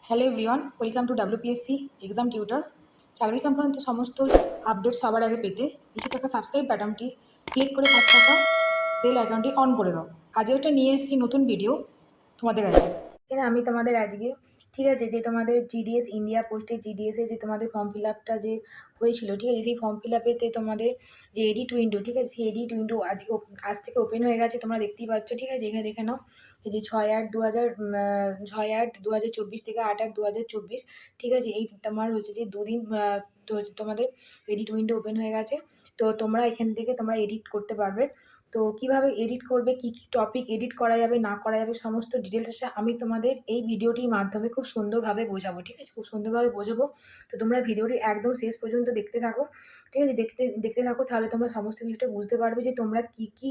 Hello everyone, welcome to WPSC exam tutor. চাকরি সংক্রান্ত সমস্ত আপডেট সবার আগে পেতে নিচে থাকা সাবস্ক্রাইব বাটনটি ক্লিক করে পাশে থাকা বেল আইকনটি অন করে দাও। আজকে একটা নিয়ে এসেছি নতুন ভিডিও তোমাদের কাছে। এখানে আমি তোমাদের আজকে ঠিক আছে যে তোমাদের জিডিএস ইন্ডিয়া পোস্টে জিডিএসে যে তোমাদের ফর্ম ফিল আপটা যে হয়েছিল, ঠিক আছে, সেই ফর্ম ফিল আপেতে তোমাদের যে এডিট উইন্ডো, ঠিক আছে, সেই এডিট উইন্ডো আজকে আজ থেকে ওপেন হয়ে গেছে, তোমরা দেখতেই পাচ্ছ। ঠিক আছে, এখানে দেখে নাও, এই যে 6/8/2024 থেকে 8/8/2024, ঠিক আছে, এই তোমার হচ্ছে যে দুদিন তো হচ্ছে তোমাদের এডিট উইন্ডো ওপেন হয়ে গেছে। তো তোমরা এখান থেকে তোমরা এডিট করতে পারবে। তো কিভাবে এডিট করবে, কি কি টপিক এডিট করা যাবে না করা যাবে, সমস্ত ডিটেলস আমি তোমাদের এই ভিডিওটির মাধ্যমে খুব সুন্দরভাবে বোঝাবো। ঠিক আছে, খুব সুন্দরভাবে বোঝাবো। তো তোমরা ভিডিওটি একদম শেষ পর্যন্ত দেখতে থাকো। ঠিক আছে, দেখতে দেখতে থাকো, তাহলে তোমরা সমস্ত কিছুটা বুঝতে পারবে যে তোমরা কি কি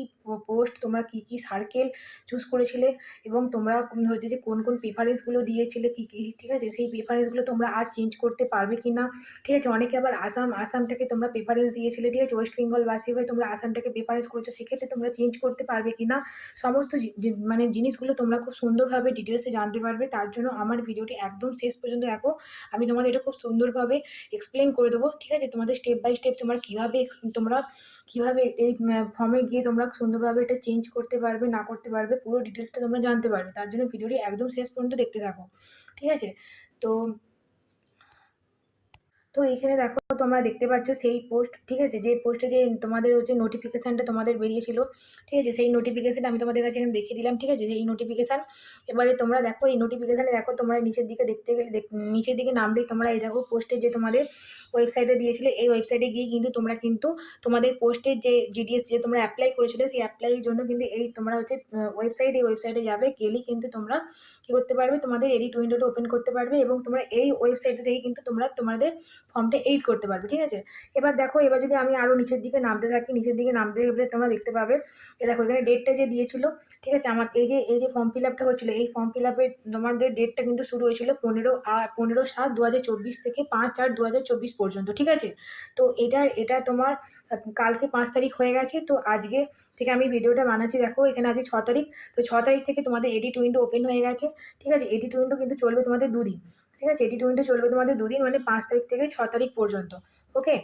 পোস্ট, তোমরা কি কি সার্কেল চুজ করেছিলে, এবং তোমরা হচ্ছে যে কোন কোন প্রেফারেন্সগুলো দিয়েছিলে কি কি, ঠিক আছে, সেই প্রেফারেন্সগুলো তোমরা আর চেঞ্জ করতে পারবে কি না। ঠিক আছে, অনেকে আবার আসামটাকে তোমরা প্রেফারেন্স দিয়েছিলে, ঠিক আছে, ওয়েস্ট বেঙ্গল বাসী হয়ে তোমরা আসামটাকে প্রেফারেন্স করেছো, সেক্ষেত্রে তোমরা চেঞ্জ করতে পারবে কি না, সমস্ত মানে জিনিসগুলো তোমরা খুব সুন্দরভাবে ডিটেলসে জানতে পারবে। তার জন্য আমার ভিডিওটি একদম শেষ পর্যন্ত দেখো। আমি তোমাদের এটা খুব সুন্দরভাবে এক্সপ্লেন করে দেবো। ঠিক আছে, তোমাদের স্টেপ বাই স্টেপ তোমরা কিভাবে এই ফর্মে গিয়ে তোমরা সুন্দরভাবে এটা চেঞ্জ করতে পারবে না করতে পারবে, পুরো ডিটেলসটা তোমরা জানতে পারবে। তার জন্য ভিডিওটি একদম শেষ পর্যন্ত দেখতে থাকো। ঠিক আছে, তো তো এখানে দেখো তোমরা দেখতে পাচ্ছ সেই পোস্ট, ঠিক আছে, যে পোস্টে যে তোমাদের হচ্ছে নোটিফিকেশনটা তোমাদের বেরিয়েছিল। ঠিক আছে, সেই নোটিফিকেশন আমি তোমাদের কাছে এখানে দেখিয়ে দিলাম। ঠিক আছে, যে এই নোটিফিকেশন, এবারে তোমরা দেখো এই নোটিফিকেশানে দেখো তোমরা নিচের দিকে দেখতে গেলে নিচের দিকে নামলেই তোমরা এই দেখো পোস্টে যে তোমাদের ওয়েবসাইটে দিয়েছিলে, এই ওয়েবসাইটে গিয়ে কিন্তু তোমরা কিন্তু তোমাদের পোস্টের যে জিডিএস যে তোমরা অ্যাপ্লাই করেছিলে, সেই অ্যাপ্লাইয়ের জন্য কিন্তু এই তোমরা হচ্ছে এই ওয়েবসাইটে যাবে, গেলেই কিন্তু তোমরা কি করতে পারবে, তোমাদের এডিট উইন্ডোটা ওপেন করতে পারবে, এবং তোমরা এই ওয়েবসাইটে থেকে কিন্তু তোমরা তোমাদের ফর্মটা এডিট করতে পারবে। ঠিক আছে, এবার দেখো, এবার যদি আমি আরও নিচের দিকে নামতে থাকি, নিচের দিকে নামতে গেলে তোমরা দেখতে পাবে, এ দেখো এখানে ডেটটা যে দিয়েছিল, ঠিক আছে, আমার এই যে ফর্ম ফিল আপটা হচ্ছিল, এই ফর্ম ফিল আপের তোমাদের ডেটটা কিন্তু শুরু হয়েছিল 15/7/2024 থেকে 5/8/2024 পর্যন্ত। ঠিক আছে, তো এটা তোমার কালকে 5 তারিখ হয়ে গেছে। তো আজকে থেকে আমি ভিডিওটা বানাচ্ছি, দেখো এখানে আছে 6 তারিখ। তো 6 তারিখ থেকে তোমাদের এডিট উইন্ডো ওপেন হয়ে গেছে। ঠিক আছে, এডিট উইন্ডো কিন্তু চলবে তোমাদের দুদিন। ঠিক আছে, এডিট উইন্ডো চলবে তোমাদের দুদিন, মানে 5 তারিখ থেকে 6 তারিখ পর্যন্ত। ওকে,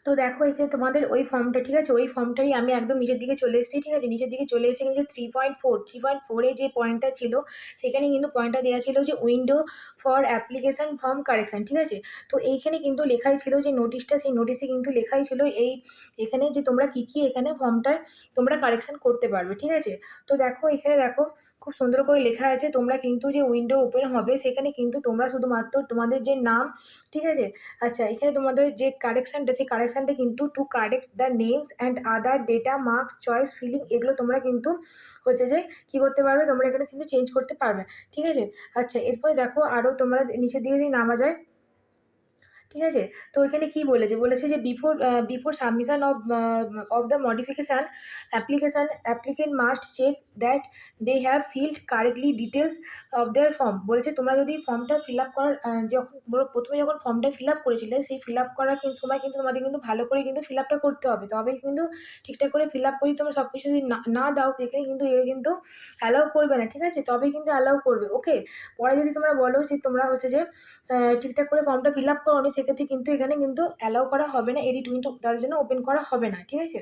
তো দেখো এখানে তোমাদের ওই ফর্মটা, ঠিক আছে, ওই ফর্মটাই আমি একদম নিচের দিকে চলে এসেছি। ঠিক আছে, নিচের দিকে চলে এসে কিন্তু 3.4 যে পয়েন্টটা ছিল, সেখানে কিন্তু পয়েন্টটা দেওয়া ছিল যে window for application form correction. ঠিক আছে, তো এইখানে কিন্তু লেখাই ছিল যে নোটিশটা, সেই নোটিশে কিন্তু লেখাই ছিল এখানে যে তোমরা কি কি এখানে ফর্মটায় তোমরা কারেকশন করতে পারবে। ঠিক আছে, তো দেখো এখানে দেখো খুব সুন্দর করে লেখা আছে, তোমরা কিন্তু যে উইন্ডো ওপেন হবে সেখানে কিন্তু তোমরা শুধুমাত্র তোমাদের যে নাম, ঠিক আছে, আচ্ছা, এখানে তোমাদের যে কারেকশনটা, সেই কারেকশনটা কিন্তু to correct the names and other data marks choice filling, এগুলো তোমরা কিন্তু হচ্ছে যে কি করতে পারবে, তোমরা এখানে কিন্তু চেঞ্জ করতে পারবে। ঠিক আছে, আচ্ছা, এরপরে দেখো আরও তোমরা নিচের দিকে যদি নামা যায়, ঠিক আছে, তো এখানে কি বলেছে যে before submission of the modification applicant must check that they have filled correctly details of their form. বলছে তোমরা যদি ফর্মটা ফিল আপ করার যখন প্রথমে যখন ফর্মটা ফিল আপ করেছিলে, সেই ফিল আপ করার সময় কিন্তু তোমাদের কিন্তু ভালো করে কিন্তু ফিল আপটা করতে হবে, তবেই কিন্তু ঠিকঠাক করে ফিল আপ করি তোমরা সব কিছু যদি না দাও, এখানে কিন্তু এর কিন্তু অ্যালাউ করবে না। ঠিক আছে, তবেই কিন্তু অ্যালাউ করবে। ওকে, পরে যদি তোমরা বলো যে তোমরা হচ্ছে যে ঠিকঠাক করে ফর্মটা ফিল আপ করোনি, সেক্ষেত্রে কিন্তু এখানে কিন্তু অ্যালাউ করা হবে না, এডিট উইন্ডো তাদের জন্য ওপেন করা হবে না। ঠিক আছে,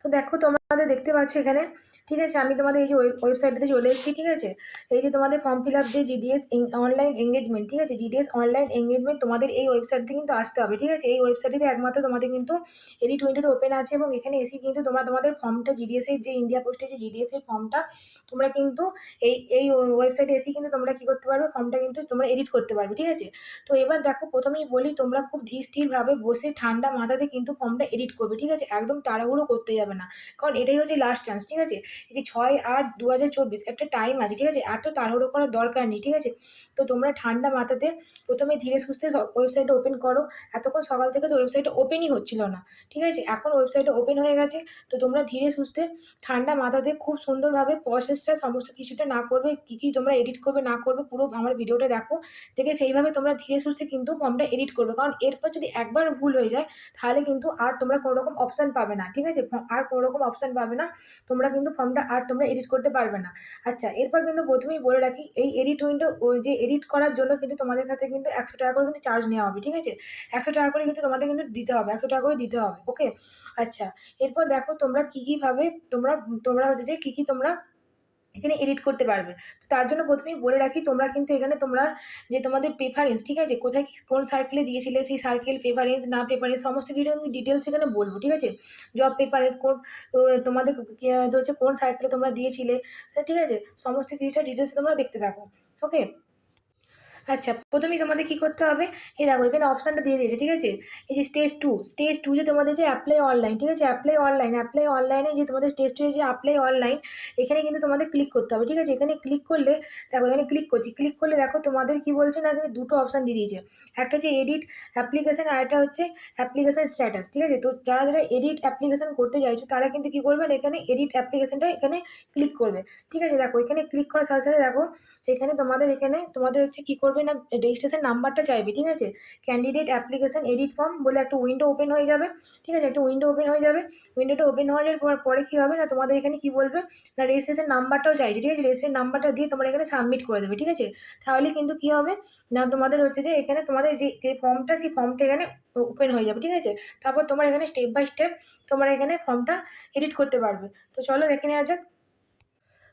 তো দেখো তোমাদের দেখতে পাচ্ছ এখানে, ঠিক আছে, আমি তোমাদের এই যে ওয়েবসাইটটাতে চলে এসেছি। ঠিক আছে, এই যে তোমাদের ফর্ম ফিল আপ যে জিডিএস অনলাইন এঙ্গেজমেন্ট, ঠিক আছে, জিডিএস অনলাইন এঙ্গেজমেন্ট, তোমাদের এই ওয়েবসাইটে কিন্তু আসতে হবে। ঠিক আছে, এই ওয়েবসাইটে একমাত্র তোমাদের কিন্তু এডিট উইন্ডোটা ওপেন আছে, এবং এখানে এসে কিন্তু তোমরা তোমাদের ফর্মটা জিডিএস এর যে ইন্ডিয়া পোস্টের যে জিডিএস এর ফর্মটা তোমরা কিন্তু এই ওয়েবসাইটে এসে কিন্তু তোমরা কি করতে পারবে, ফর্মটা কিন্তু তোমরা এডিট করতে পারবে। ঠিক আছে, তো এবার দেখো প্রথমেই বলি, তোমরা খুব ধীর স্থিরভাবে বসে ঠান্ডা মাথাতে কিন্তু ফর্মটা এডিট করবে। ঠিক আছে, একদম তাড়াহুড়ো করতে যাবে না, কারণ এটাই হচ্ছে লাস্ট চান্স। ঠিক আছে, এই যে 6/8/2024 একটা টাইম আছে। ঠিক আছে, এত তাড়াহুড়ো করার দরকার নেই। ঠিক আছে, তো তোমরা ঠান্ডা মাথাতে প্রথমে ধীরে সুস্থে ওয়েবসাইটটা ওপেন করো। এতক্ষণ সকাল থেকে তো ওয়েবসাইটটা ওপেনই হচ্ছিল না। ঠিক আছে, এখন ওয়েবসাইটটা ওপেন হয়ে গেছে। তো তোমরা ধীরে সুস্থে ঠান্ডা মাথাতে খুব সুন্দরভাবে প্রসেস প্রসেসটা সমস্ত কিছুটা না করবে, কি তোমরা এডিট করবে না করবে পুরো আমার ভিডিওটা দেখো, দেখে সেইভাবে তোমরা ধীরে সুস্থে কিন্তু ফর্মটা এডিট করবে। কারণ এরপর যদি একবার ভুল হয়ে যায় তাহলে কিন্তু আর তোমরা কোনো রকম অপশন পাবে না, ঠিক আছে? আর কোনো রকম অপশন পাবে না, তোমরা কিন্তু ফর্মটা আর তোমরা এডিট করতে পারবে না। আচ্ছা, এরপর কিন্তু প্রথমেই বলে রাখি, এই এডিট উইন্ডো ওই যে এডিট করার জন্য কিন্তু তোমাদের কাছে কিন্তু 100 টাকা করে কিন্তু চার্জ নেওয়া হবে, ঠিক আছে? 100 টাকা করে কিন্তু তোমাদের কিন্তু দিতে হবে, 100 টাকা করে দিতে হবে, ওকে? আচ্ছা, এরপর দেখো তোমরা কি কি ভাবে তোমরা তোমরা হচ্ছে যে কি কি তোমরা এখানে এডিট করতে পারবে। তো তার জন্য প্রথমেই বলে রাখি, তোমরা কিন্তু এখানে তোমরা যে তোমাদের প্রেফারেন্স, ঠিক আছে, কোথায় কোন সার্কেলে দিয়েছিলে সেই সার্কেল প্রেফারেন্স না প্রেফারেন্স সমস্ত কিছু আমি ডিটেলস এখানে বলবো, ঠিক আছে? জব প্রেফারেন্স কোন তোমাদের হচ্ছে কোন সার্কেলে তোমরা দিয়েছিলে, ঠিক আছে? সমস্ত কিছুটা ডিটেলস তোমরা দেখতে থাকো, ওকে? আচ্ছা, প্রথমেই তোমাদের কি করতে হবে, এই দেখো এখানে অপশনটা দিয়ে দিয়েছে, ঠিক আছে? এই যে স্টেজ টু যে তোমাদের যে অ্যাপ্লাই অনলাইন, ঠিক আছে? অ্যাপ্লাই অনলাইনে যে তোমাদের স্টেজ টু যে অ্যাপ্লাই অনলাইন, এখানে কিন্তু তোমাদের ক্লিক করতে হবে, ঠিক আছে? এখানে ক্লিক করলে দেখো, এখানে ক্লিক করলে দেখো তোমাদের কি বলছে না, এখানে দুটো অপশন দিয়ে দিয়েছে। একটা হচ্ছে এডিট অ্যাপ্লিকেশন আর একটা হচ্ছে অ্যাপ্লিকেশন স্ট্যাটাস, ঠিক আছে? তো যারা যারা এডিট অ্যাপ্লিকেশন করতে চাইছো তারা কিন্তু কি করবে, এখানে এডিট অ্যাপ্লিকেশনটা এখানে ক্লিক করবে, ঠিক আছে? দেখো এখানে ক্লিক করার সাথে সাথে দেখো এখানে তোমাদের হচ্ছে কি করবে না, রেজিস্ট্রেশন নাম্বারটা চাইবে, ঠিক আছে? ক্যান্ডিডেট অ্যাপ্লিকেশন এডিট ফর্ম বলে একটা উইন্ডো ওপেন হয়ে যাবে, ঠিক আছে? একটা উইন্ডো ওপেন হয়ে যাবে। উইন্ডোটা ওপেন হয়ে যাওয়ার পরে কি হবে না, তোমাদের এখানে কি বলবে না, রেজিস্ট্রেশন নাম্বারটাও চাইছে, ঠিক আছে? রেজিস্ট্রেশন নাম্বারটা দিয়ে তোমরা এখানে সাবমিট করে দেবে, ঠিক আছে? তাহলে কিন্তু কি হবে না, তোমাদের হচ্ছে যে এখানে তোমাদের যে যে ফর্মটা সেই ফর্মটা এখানে ওপেন হয়ে যাবে, ঠিক আছে? তারপর তোমার এখানে স্টেপ বাই স্টেপ তোমরা এখানে ফর্মটা এডিট করতে পারবে। তো চলো দেখে নেওয়া যাক।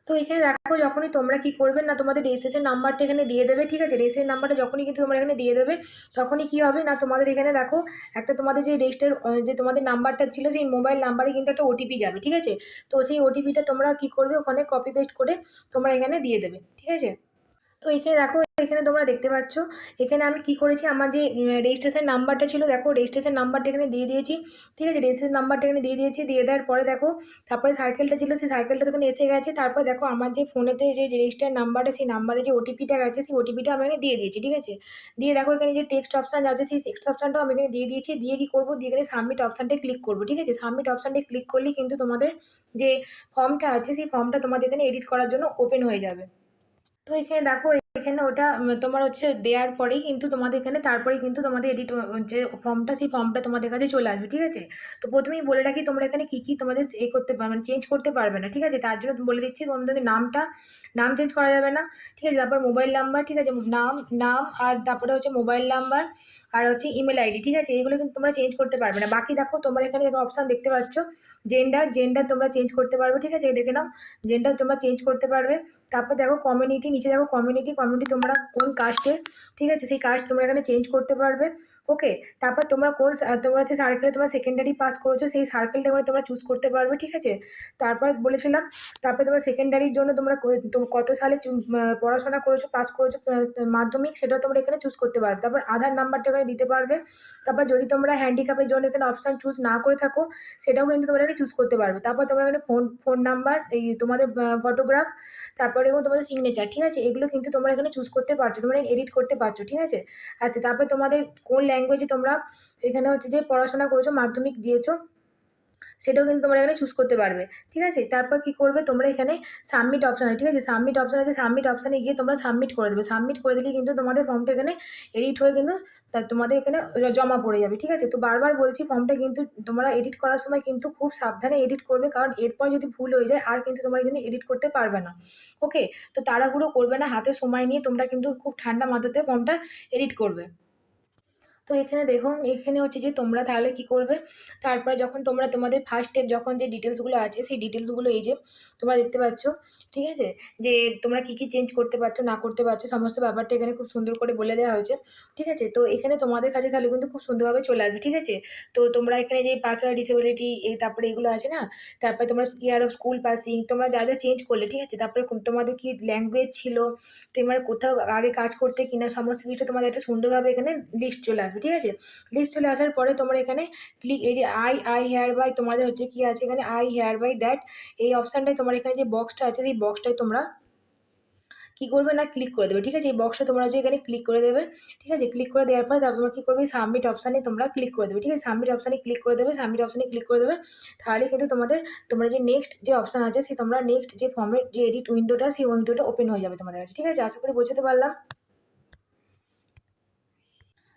তো এখানে দেখো, যখনই তোমরা কি করবে না, তোমাদের রেজিস্ট্রেশন নাম্বারটা এখানে দিয়ে দেবে, ঠিক আছে? রেজিস্ট্রেশন নাম্বারটা যখনই কিন্তু তোমরা এখানে দিয়ে দেবে, তখনই কি হবে না, তোমাদের এখানে দেখো একটা তোমাদের যে রেজিস্টার যে তোমাদের নাম্বারটা ছিল সেই মোবাইল নাম্বারে কিন্তু একটা ওটিপি যাবে, ঠিক আছে? তো সেই ওটিপিটা তোমরা কি করবে, ওখানে কপি পেস্ট করে তোমরা এখানে দিয়ে দেবে, ঠিক আছে? তো এখানে দেখো, এখানে তোমরা দেখতে পাচ্ছ এখানে আমি কি করেছি, আমার যে রেজিস্ট্রেশন নাম্বারটা ছিল, দেখো রেজিস্ট্রেশন নাম্বারটা এখানে দিয়ে দিয়েছি, ঠিক আছে? রেজিস্ট্রেশন নাম্বারটা এখানে দিয়ে দিয়েছি, দিয়ে দেওয়ার পরে দেখো তারপরে সার্কেলটা ছিল সেই সার্কেলটা এখানে এসে গেছে। তারপর দেখো আমার যে ফোনেতে যে রেজিস্টার নাম্বারটা সেই নাম্বারে যে ওটিপিটা গেছে সেই ওটিপিটা আমি এখানে দিয়ে দিয়েছি, ঠিক আছে? দিয়ে দেখো এখানে যে টেক্সট অপশন আছে সেই টেক্সট অপশনটাও আমি এখানে দিয়ে দিয়েছি। দিয়ে কি করবো, দিয়ে এখানে সাবমিট অপশনটায় ক্লিক করবো, ঠিক আছে? সাবমিট অপশনটায় ক্লিক করলে কিন্তু তোমাদের যে ফর্মটা আছে সেই ফর্মটা তোমাদের এখানে এডিট করার জন্য ওপেন হয়ে যাবে। তো এখানে দেখো, এখানে ওটা তোমার হচ্ছে দেওয়ার পরেই কিন্তু তোমাদের এখানে তারপরেই কিন্তু তোমাদের এডিট যে ফর্মটা সেই ফর্মটা তোমাদের কাছে চলে আসবে, ঠিক আছে? তো প্রথমেই বলে রাখি, তোমরা এখানে কি কি তোমাদের করতে পারবে মানে চেঞ্জ করতে পারবে না, ঠিক আছে? তার জন্য বলে দিচ্ছি, তোমাদের নাম চেঞ্জ করা যাবে না, ঠিক আছে? তারপর মোবাইল নাম্বার, ঠিক আছে? নাম নাম আর তারপরে হচ্ছে মোবাইল নাম্বার আর হচ্ছে ইমেল আইডি, ঠিক আছে? এইগুলো কিন্তু তোমরা চেঞ্জ করতে পারবে না। বাকি দেখো তোমরা এখানে দেখো অপশন দেখতে পাচ্ছ, জেন্ডার তোমরা চেঞ্জ করতে পারবে, ঠিক আছে? দেখে নাও, জেন্ডার তোমরা চেঞ্জ করতে পারবে। তারপর দেখো কমিউনিটি, নিচে দেখো কমিউনিটি তোমরা কোন কাস্টের, ঠিক আছে? সেই কাস্ট তোমরা এখানে চেঞ্জ করতে পারবে, ওকে? তারপর তোমরা তোমরা হচ্ছে সার্কেলে তোমরা সেকেন্ডারি পাস করেছো সেই সার্কেলটা করে তোমরা চুজ করতে পারবে, ঠিক আছে? তারপর বলেছিলাম, তারপর তোমার সেকেন্ডারির জন্য তোমরা কত সালে পড়াশোনা করেছো, পাস করেছো মাধ্যমিক, সেটাও তোমরা এখানে চুজ করতে পারবে। তারপর আধার নাম্বারটা এখানে দিতে পারবে। তারপর যদি তোমরা হ্যান্ডিক্যাপের জন্য এখানে অপশন চুজ না করে থাকো সেটাও কিন্তু তোমরা এখানে চুজ করতে পারবে। তারপর তোমরা এখানে ফোন নাম্বার, এই তোমাদের ফটোগ্রাফ, তারপরে এবং তোমাদের সিগনেচার, ঠিক আছে? এগুলো কিন্তু তোমরা এখানে চুজ করতে পারছো, তোমরা এডিট করতে পারছো, ঠিক আছে? আচ্ছা, তারপর তোমাদের কোন ল্যাঙ্গুয়েজে তোমরা এখানে হচ্ছে যে পড়াশোনা করেছো, মাধ্যমিক দিয়েছো, সেটাও কিন্তু তোমরা এখানে চুজ করতে পারবে, ঠিক আছে? তারপর কি করবে, তোমরা এখানে সাবমিট অপশন আছে, ঠিক আছে? সাবমিট অপশনে গিয়ে তোমরা সাবমিট করে দেবে। সাবমিট করে দিলে কিন্তু তোমাদের ফর্মটা এখানে এডিট হয়ে কিন্তু তোমাদের এখানে জমা পড়ে যাবে, ঠিক আছে? তো বারবার বলছি, ফর্মটা কিন্তু তোমরা এডিট করার সময় কিন্তু খুব সাবধানে এডিট করবে, কারণ এরপর যদি ভুল হয়ে যায় আর কিন্তু তোমরা এখানে এডিট করতে পারবে না, ওকে? তো তাড়াহুড়ো করবে না, হাতে সময় নিয়ে তোমরা কিন্তু খুব ঠান্ডা মাথাতে ফর্মটা এডিট করবে। তো এখানে দেখুন, এখানে হচ্ছে যে তোমরা তাহলে কি করবে, তারপরে যখন তোমরা তোমাদের ফার্স্ট স্টেপ যখন যে ডিটেলসগুলো আছে সেই ডিটেলসগুলো এই যে তোমরা দেখতে পাচ্ছ, ঠিক আছে? যে তোমরা কি কি চেঞ্জ করতে পারছো না করতে পারছো সমস্ত ব্যাপারটা এখানে খুব সুন্দর করে বলে দেওয়া হয়েছে, ঠিক আছে? তো এখানে তোমাদের কাছে তাহলে কিন্তু খুব সুন্দরভাবে চলে আসবে, ঠিক আছে? তো তোমরা এখানে যে পার্সোনাল ডিসেবিলিটি তারপরে এগুলো আছে না, তারপরে তোমরা ইয়ার অফ স্কুল পাসিং তোমরা যা যা চেঞ্জ করলে, ঠিক আছে? তারপরে তোমাদের কি ল্যাঙ্গুয়েজ ছিল, তোমরা কোথাও আগে কাজ করতে কিনা সমস্ত কিছু তোমাদের একটা সুন্দরভাবে এখানে লিস্ট চলে আসবে, ঠিক আছে? লিস্ট চলে আসার পরে তোমরা এখানে এই যে আই হেয়ার বাই তোমাদের হচ্ছে কি আছে এখানে, আই হেয়ার বাই দ্যাট এই অপশানটাই তোমার এখানে যে বক্সটা আছে সেই বক্সটাই তোমরা কি করবে না ক্লিক করে দেবে, ঠিক আছে? এই বক্সটা তোমরা হচ্ছে এখানে ক্লিক করে দেবে, ঠিক আছে? ক্লিক করে দেওয়ার পরে তারপর তোমরা কি করবে, সাবমিট অপশানে তোমরা ক্লিক করে দেবে, ঠিক আছে? সাবমিট অপশানে ক্লিক করে দেবে, সাবমিট অপশানে ক্লিক করে দেবে। তাহলে কিন্তু তোমরা যে নেক্সট যে অপশান আছে সেই তোমরা নেক্সট যে ফর্মের যে এডিট উইন্ডোটা সেই উইন্ডোটা ওপেন হয়ে যাবে তোমাদের কাছে, ঠিক আছে? আশা করি বোঝাতে পারলাম।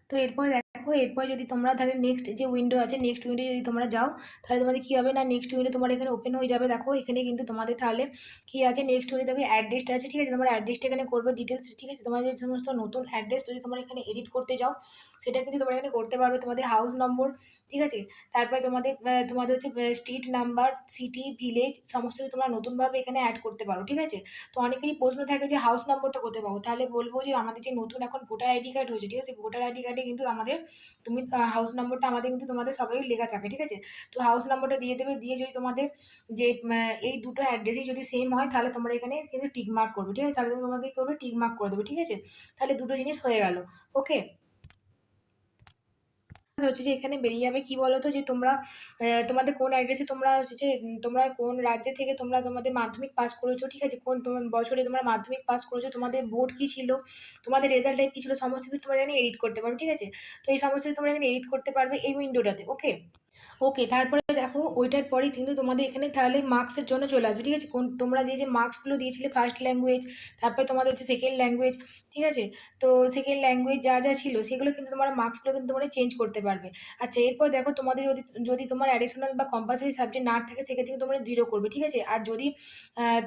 তো এরপরে দেখো, এরপরে যদি তোমরা তাহলে নেক্সট যে উইন্ডো আছে, নেক্সট উইন্ডো যদি তোমরা যাও, তাহলে তোমাদের কি হবে না, নেক্সট উইন্ডো তোমার এখানে ওপেন হয়ে যাবে। দেখো এখানে কিন্তু তোমাদের তাহলে কি আছে, নেক্সট উইন্ডো দেখো অ্যাড্রেসটা আছে, ঠিক আছে? তোমার অ্যাড্রেসটা এখানে করবে ডিটেলস, ঠিক আছে? তোমার যে সমস্ত নতুন অ্যাড্রেস যদি তোমরা এখানে এডিট করতে যাও, সেটা কিন্তু তোমরা এখানে করতে পারবে। তোমাদের হাউস নম্বর, ঠিক আছে? তারপরে তোমাদের হচ্ছে স্ট্রিট নাম্বার, সিটি, ভিলেজ সমস্ত কিছু তোমরা নতুনভাবে এখানে অ্যাড করতে পারো, ঠিক আছে? তো অনেকেরই প্রশ্ন থাকে যে হাউস নম্বরটা কোথায় পাবো? তাহলে বলবো যে আমাদের যে নতুন এখন ভোটার আইডি কার্ড হয়েছে, ঠিক আছে? ভোটার আইডি কার্ডে কিন্তু আমাদের তুমি হাউস নম্বরটা আমাদের কিন্তু তোমাদের সবারই লেখা থাকে, ঠিক আছে? তো হাউস নম্বরটা দিয়ে দেবে, দিয়ে যদি তোমাদের যে এই দুটো অ্যাড্রেসই যদি সেম হয়, তাহলে তোমরা এখানে কিন্তু টিক মার্ক করবে, ঠিক আছে? তাহলে তোমাকে কি করবে, টিক মার্ক করে দেবে, ঠিক আছে? তাহলে দুটো জিনিস হয়ে গেল। ওকে, হচ্ছে যে এখানে বেরিয়ে যাবে কি বলতো, যে তোমরা তোমাদের কোন অ্যাড্রেসে তোমরা হচ্ছে যে তোমরা কোন রাজ্যে থেকে তোমরা তোমাদের মাধ্যমিক পাস করেছো, ঠিক আছে? কোন তোমার বছরে তোমরা মাধ্যমিক পাস করেছো, তোমাদের বোর্ড কি ছিল, তোমাদের রেজাল্ট টাইপ কি ছিল, সমস্ত কিছু তোমরা এখানে এডিট করতে পারবে, ঠিক আছে? তো এই সমস্ত কিছু তোমরা এখানে এডিট করতে পারবে এই উইন্ডোটাতে। ওকে, ওকে, তারপরে দেখো ওইটার পরেই কিন্তু তোমাদের এখানে তাহলে মার্কসের জন্য চলে আসবে, ঠিক আছে? কোন তোমরা যে মার্কসগুলো দিয়েছিলে, ফার্স্ট ল্যাঙ্গুয়েজ, তারপরে তোমাদের হচ্ছে সেকেন্ড ল্যাঙ্গুয়েজ, ঠিক আছে? তো সেকেন্ড ল্যাঙ্গুয়েজ যা যা ছিল সেগুলো কিন্তু তোমরা মার্কসগুলো কিন্তু তোমরা চেঞ্জ করতে পারবে। আচ্ছা, এরপর দেখো তোমাদের যদি যদি তোমার অ্যাডিশনাল বা কম্পালসারি সাবজেক্ট না থাকে, সেক্ষেত্রে কিন্তু তোমরা জিরো করবে, ঠিক আছে? আর যদি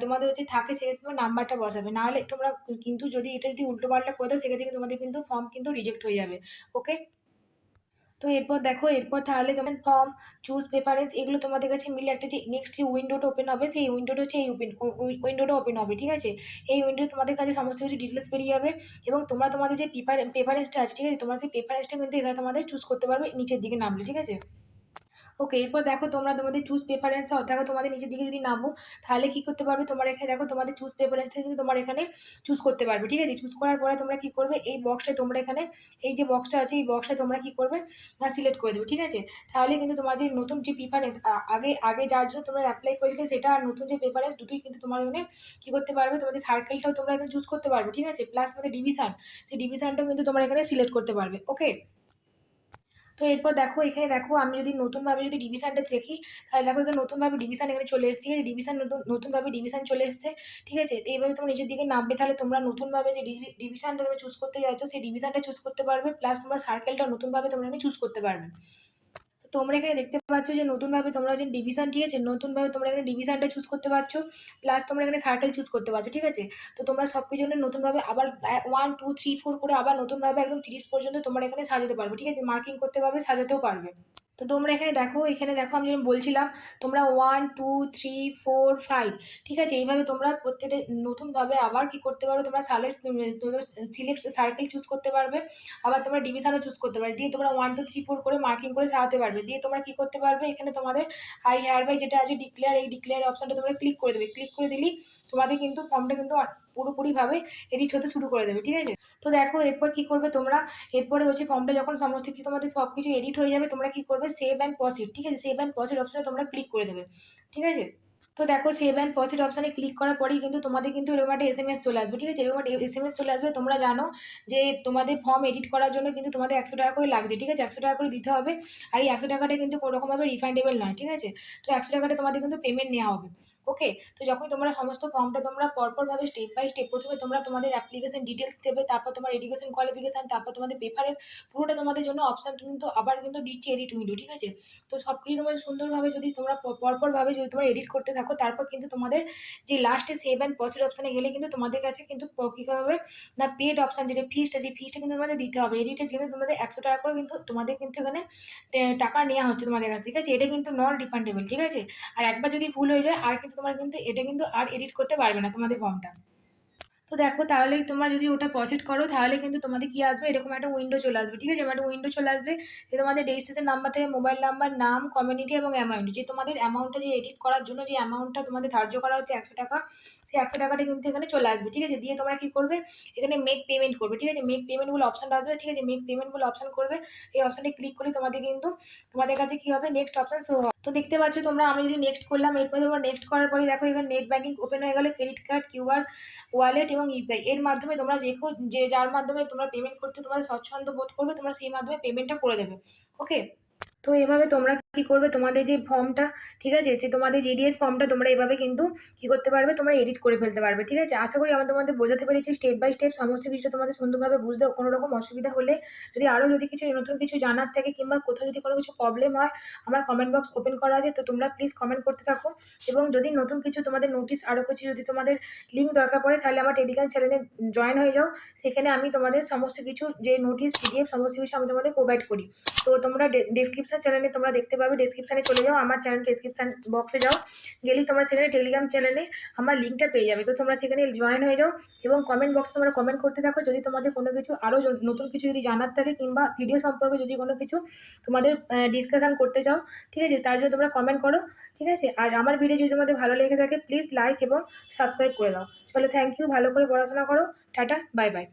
তোমাদের হচ্ছে থাকে, সেক্ষেত্রে তোমার নাম্বারটা বসাবে, নাহলে তোমরা কিন্তু যদি এটা যদি উল্টো পাল্টা করে দাও, সেক্ষেত্রে কিন্তু তোমাদের কিন্তু ফর্ম কিন্তু রিজেক্ট হয়ে যাবে। ওকে, তো এরপর দেখো, এরপর তাহলে তোমার ফর্ম, চুজ প্রেফারেন্স, এগুলো তোমাদের কাছে মিলে একটা যে নেক্সট যে উইন্ডোটা ওপেন হবে, সেই উইন্ডোটা হচ্ছে এই উইন্ডোটা ওপেন হবে, ঠিক আছে? এই উইন্ডো তোমাদের কাছে সমস্ত কিছু ডিটেলস বেরিয়ে যাবে, এবং তোমরা তোমাদের যে প্রেফারেন্সটা আছে, ঠিক আছে? তোমার সেই প্রেফারেন্সটা কিন্তু এখানে তোমাদের চুজ করতে পারবে নিচের দিকে নামলে, ঠিক আছে? ওকে, এরপর দেখো তোমরা তোমাদের চুজ প্রেফারেন্স, দেখো তোমাদের নিচের দিকে যদি নামো, তাহলে কি করতে পারবে, তোমার এখানে দেখো তোমাদের চুজ প্রেফারেন্সটা কিন্তু তোমার এখানে চুজ করতে পারবে, ঠিক আছে? চুজ করার পরে তোমরা কি করবে, এই বক্সটায় তোমরা এখানে এই যে বক্সটা আছে, এই বক্সটায় তোমরা কি করবে না, সিলেক্ট করে দেবে, ঠিক আছে? তাহলে কিন্তু তোমার যে নতুন যে প্রেফারেন্স, আগে আগে যার জন্য তোমরা অ্যাপ্লাই করেছিলে সেটা, আর নতুন যে প্রেফারেন্স, দুটোই কিন্তু তোমার এখানে কি করতে পারবে, তোমাদের সার্কেলটাও তোমরা এখানে চুজ করতে পারবে, ঠিক আছে? প্লাস তোমাদের ডিভিশন, সেই ডিভিশনটাও কিন্তু তোমরা এখানে সিলেক্ট করতে পারবে। ওকে, তো এরপর দেখো, এখানে দেখো আমি যদি নতুনভাবে যদি ডিভিশনটা দেখি, তাহলে দেখো এখানে নতুনভাবে ডিভিশন এখানে চলে এসেছে, ঠিক আছে? ডিভিশন নতুনভাবে ডিভিশন চলে এসেছে, ঠিক আছে? তো এইভাবে তোমরা নিচের দিকে নামবে, তাহলে তোমরা নতুনভাবে যে ডিভিশনটা তুমি চুজ করতে যাচ্ছ, সেই ডিভিশনটা চুজ করতে পারবে, প্লাস তোমরা সার্কেলটা নতুনভাবে তোমরা এখানে চুজ করতে পারবে। তো তোমরা এখানে দেখতে পাচ্ছ যে নতুনভাবে তোমরা যে ডিভিশন, ঠিক আছে? নতুনভাবে তোমরা এখানে ডিভিশনটা চুজ করতে পারছো, প্লাস তোমরা এখানে সার্কেল চুজ করতে পারছো, ঠিক আছে? তো তোমরা সব কিছু নতুনভাবে আবার 1 2 3 4 করে আবার নতুনভাবে একদম 30 পর্যন্ত তোমরা এখানে সাজাতে পারবে, ঠিক আছে? মার্কিং করতে পারবে, সাজাতেও পারবে। তো তোমরা এখানে দেখো, এখানে দেখো আমি যেরকম বলছিলাম, তোমরা 1 2 3 4 5, ঠিক আছে? এইভাবে তোমরা প্রত্যেকটা নতুনভাবে আবার কি করতে পারো, তোমরা সিলেক্ট সার্কেল চুজ করতে পারবে, আবার তোমরা ডিভিশনও চুজ করতে পারবে, দিয়ে তোমরা 1 2 3 4 করে মার্কিং করে সাজাতে পারবে, দিয়ে তোমরা কি করতে পারবে, এখানে তোমাদের আই হেয়ার বাই যেটা আছে ডিক্লেয়ার, এই ডিক্লেয়ার অপশনটা তোমরা ক্লিক করে দেবে, ক্লিক করে দিলেই তোমাদের কিন্তু ফর্মটা কিন্তু পুরোপুরিভাবে এডিট হতে শুরু করে দেবে, ঠিক আছে? তো দেখো এরপর কি করবে তোমরা, এরপরে হচ্ছে ফর্মটা যখন সমস্ত কিছু তোমাদের সব কিছু এডিট হয়ে যাবে, তোমরা কি করবে, সেভ অ্যান্ড প্রসিড, ঠিক আছে? সেভ অ্যান্ড প্রসিড অপশনে তোমরা ক্লিক করে দেবে, ঠিক আছে? তো দেখো সেভ অ্যান্ড প্রসিড অপশনে ক্লিক করার পরেই কিন্তু তোমাদের কিন্তু এরকম একটা এসএমএস চলে আসবে, ঠিক আছে? এরকম একটা এসএমএস চলে আসবে। তোমরা জানো যে তোমাদের ফর্ম এডিট করার জন্য কিন্তু তোমাদের 100 টাকা করে লাগছে, ঠিক আছে? 100 টাকা করে দিতে হবে, আর এই 100 টাকাটা কিন্তু কোনো রকমভাবে রিফান্ডেবল নয়, ঠিক আছে? তো 100 টাকাটা তোমাদের কিন্তু পেমেন্ট নেওয়া হবে। ওকে, তো যখন তোমরা সমস্ত ফর্মটা তোমরা পরপরভাবে স্টেপ বাই স্টেপ, প্রথমে তোমরা তোমাদের অ্যাপ্লিকেশন ডিটেলস দেবে, তারপর তোমার এডুকেশন কোয়ালিফিকেশন, তারপর তোমাদের প্রেফারেন্স, পুরোটা তোমাদের জন্য অপশন কিন্তু আবার কিন্তু দিচ্ছে এডিট উইন্ডো, ঠিক আছে? তো সব কিছু তোমার সুন্দরভাবে যদি তোমরা পরপরভাবে যদি তোমরা এডিট করতে থাকো, তারপর কিন্তু তোমাদের যে লাস্টে সেভ অ্যান্ড প্রসিড অপশনে গেলে কিন্তু তোমাদের কাছে কিন্তু কী হবে না, পেড অপশন যেটা ফিসটা, সেই ফিসটা কিন্তু তোমাদের দিতে হবে। এডিটের জন্য তোমাদের 100 টাকা করে কিন্তু তোমাদের কিন্তু এখানে টাকা নেওয়া হচ্ছে তোমাদের কাছে, ঠিক আছে? এটা কিন্তু নন রিফান্ডেবল, ঠিক আছে? আর একবার যদি ভুল হয়ে যায়, আর কিন্তু তোমরা কিন্তু এটা কিন্তু আর এডিট করতে পারবে না তোমাদের ফর্মটা। তো দেখো তাহলে তোমরা যদি ওটা প্রসিড করো, তাহলে কিন্তু তোমাদের কি আসবে, এরকম একটা উইন্ডো চলে আসবে, ঠিক আছে? একটা উইন্ডো চলে আসবে, যে তোমাদের রেজিস্ট্রেশন নাম্বার থেকে মোবাইল নাম্বার, নাম, কমিউনিটি এবং অ্যামাউন্ট, যে তোমাদের অ্যামাউন্টটা যে এডিট করার জন্য যে অ্যামাউন্টটা তোমাদের ধার্য করা হচ্ছে 100 টাকা, সেই 100 টাকাটা কিন্তু এখানে চলে আসবে, ঠিক আছে? দিয়ে তোমরা কি করবে, এখানে মেক পেমেন্ট করবে, ঠিক আছে? মেক পেমেন্ট বলে অপশনটা আসবে, ঠিক আছে? মেক পেমেন্ট বলে অপশন করবে, এই অপশনটা ক্লিক করলে তোমাদের কিন্তু তোমাদের কাছে কি হবে, নেক্সট অপশন শো হবে। তো দেখতে পাচ্ছ তোমরা, আমি যদি নেক্সট করলাম, এরপরে তোমরা নেক্সট করার পরে দেখো এখানে নেট ব্যাংকিং ওপেন হয়ে গেল, ক্রেডিট কার্ড, কিউআর, ওয়ালেট এবং ইউপিআই এর মাধ্যমে তোমরা যে যার মাধ্যমে তোমরা পেমেন্ট করতে তোমাদের স্বচ্ছন্দ বোধ করবে, তোমরা সেই মাধ্যমে পেমেন্টটা করে দেবে। ওকে। তো এভাবে তোমরা কি করবে, তোমাদের যে ফর্মটা, ঠিক আছে, যে তোমাদের জিডিএস ফর্মটা তোমরা এভাবে কিন্তু কি করতে পারবে, তোমরা এডিট করে ফেলতে পারবে। ঠিক আছে, আশা করি আমি তোমাদের বোঝাতে পেরেছি স্টেপ বাই স্টেপ সমস্ত কিছু তোমাদের সুন্দরভাবে বুঝতে। কোনো রকম অসুবিধা হলে, যদি আরো যদি কিছু নতুন কিছু জানার থাকে কিংবা কোথাও যদি কোনো কিছু প্রবলেম হয়, আমার কমেন্ট বক্স ওপেন করা আছে, তো তোমরা প্লিজ কমেন্ট করতে থাকো। এবং যদি নতুন কিছু তোমাদের নোটিশ, আরো কিছু যদি তোমাদের লিঙ্ক দরকার পড়ে, তাহলে আমার টেলিগ্রাম চ্যানেলে জয়েন হয়ে যাও। সেখানে আমি তোমাদের সমস্ত কিছু যে নোটিশ, পিডিএফ সমস্ত কিছু আমি তোমাদের প্রোভাইড করি। তো তোমরা ডেসক্রিপশন চ্যানেলে তোমরা দেখতে পাবে, ডেসক্রিপশনে চলে যাও, আমার চ্যানেল ডেসক্রিপশন বক্সে যাও, গেলেই তোমরা সেখানে টেলিগ্রাম চ্যানেলে আমার লিঙ্কটা পেয়ে যাবে। তো তোমরা সেখানে জয়েন হয়ে যাও এবং কমেন্ট বক্স তোমরা কমেন্ট করতে থাকো। যদি তোমাদের কোনো কিছু আরো নতুন কিছু যদি জানার থাকে কিংবা ভিডিও সম্পর্কে যদি কোনো কিছু তোমাদের ডিসকাশন করতে চাও, ঠিক আছে, তার জন্য তোমরা কমেন্ট করো। ঠিক আছে, আর আমার ভিডিও যদি তোমাদের ভালো লেগে থাকে প্লিজ লাইক এবং সাবস্ক্রাইব করে দাও। চলো, থ্যাংক ইউ, ভালো করে পড়াশোনা করো। Tata, bye bye.